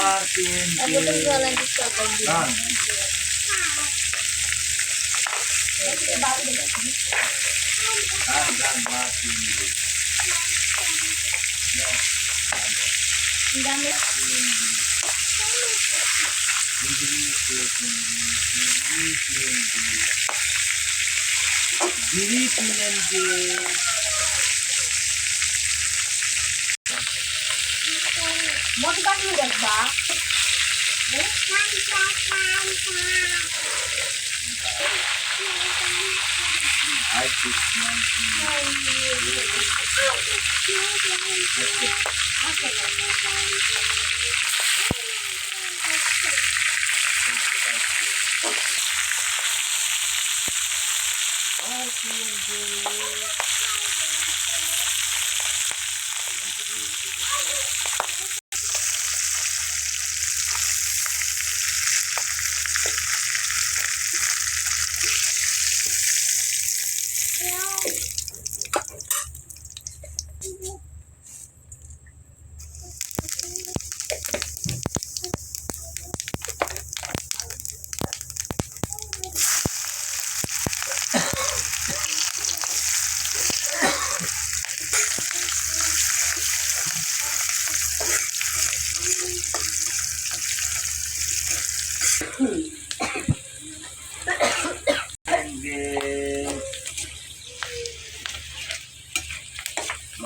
Martin Diri PNG mau dipakai udah bang? I took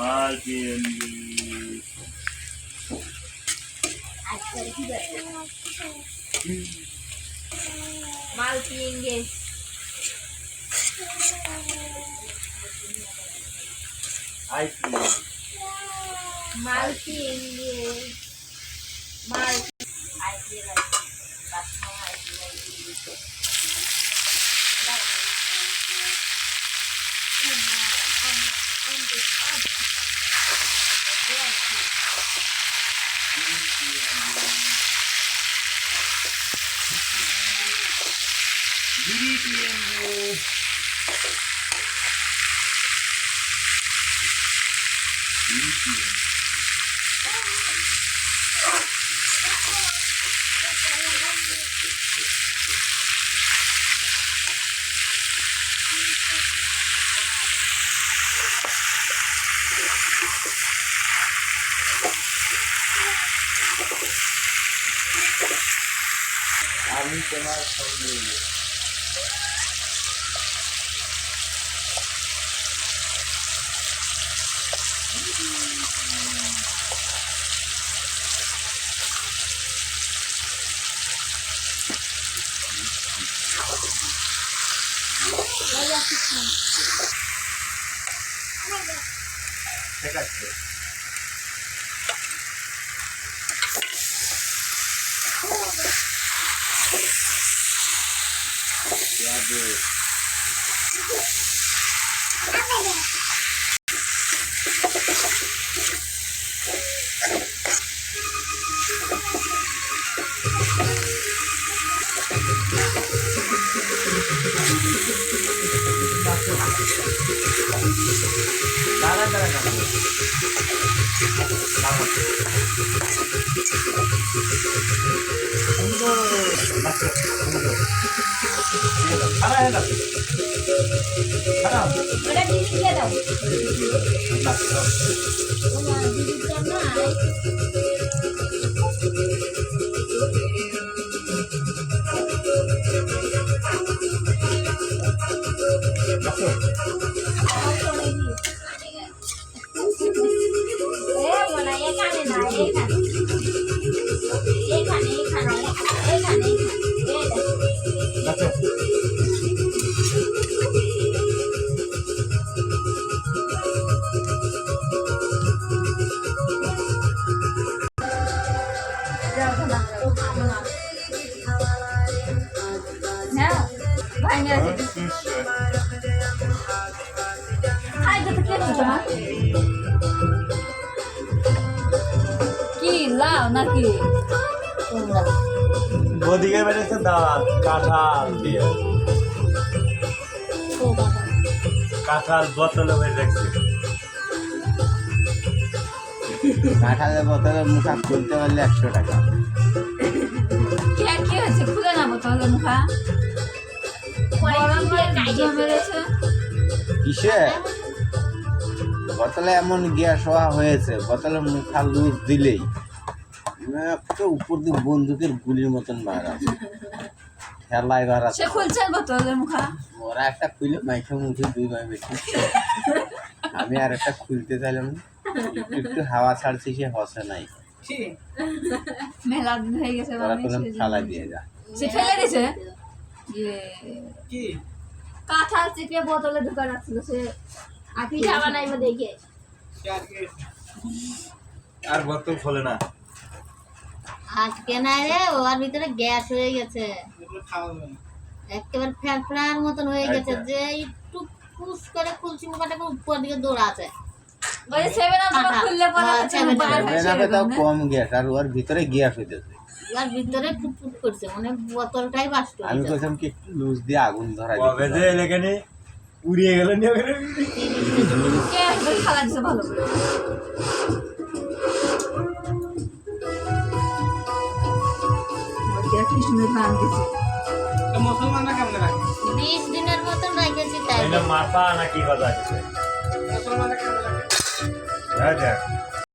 Martin Malpinge. I feel Malpinge. Mal. I feel like that's how I feel like Diri PNG আমি তোমার সঙ্গে ঠিক আছে দাঁড়া দাঁড়া দাঁড়া Udah diri dia dong. কি লাও নাকি তোমরা ওদিকে বেড়েছে দাঁত কাঁঠাল দিয়ে ও বাবা। কাঁঠাল বোতলে হয়ে রাখছে কাঁঠালের বোতলে মুখা খুলতে পারলে 100 টাকা। কি হয়েছে খুলে না বোতলে মুখা গরম জমে গেছে কিসে বোতলে এমন গ্যাস হওয়া হয়েছে, বোতলে মুখা লুজ দিলেই একটা উপর দিয়ে বন্দুকের গুলির মতন বার আছে, খেলায় বার আছে। সে খুলছেন বোতলের মুখা ওরা একটা খুলে মাইকে মুখে 2 মাই বেশি। আমি আর একটা খুলতে চাইলাম না, একটু হাওয়া ছাড়ছি, সে হসে নাই। মেলা দিন হয়ে গেছে ওরা বললাম ফালা দিয়ে যা। সে ফেলে দিয়েছে ইয়ে কি কাঁঠাল চিপিয়ে বোতলে ঢুকা রাখছিল সে পিঠা বানাইবো দেখে। আর বোতল খোলে না আজকে নাই রে, ওর ভিতরে গ্যাস হয়ে গেছে, একেবারে ফ্যার মতন হয়ে গেছে, যে একটু পুশ করে খুলছি মুখাটাকে উপর দিকে দৌড়াচ্ছে। ওই সেভেন আপ খুললে পরে হ্যাঁ, হচ্ছে 7 বার up হয়ে সেভেন আপে তাও যাবে কম গ্যাস, আর ওর ভিতরে গ্যাস হইতেছে। ওর ভিতরে ফুটফুট করছে, মানে বোতলটাই বাস্ট আমি হয়ে কইলাম কি একটু লুজ দিয়ে আগুন ধরাই কবে যে এখানে উড়িয়ে গেল নিয়ে গেল কে একবার খালা দিছে ভালো করে ওই কি সুন্দর গান দিছে 20 দিনের মতন রেখেছি তাই। এটা মাথা নাকি কথা আছে হ্যাঁ দেখ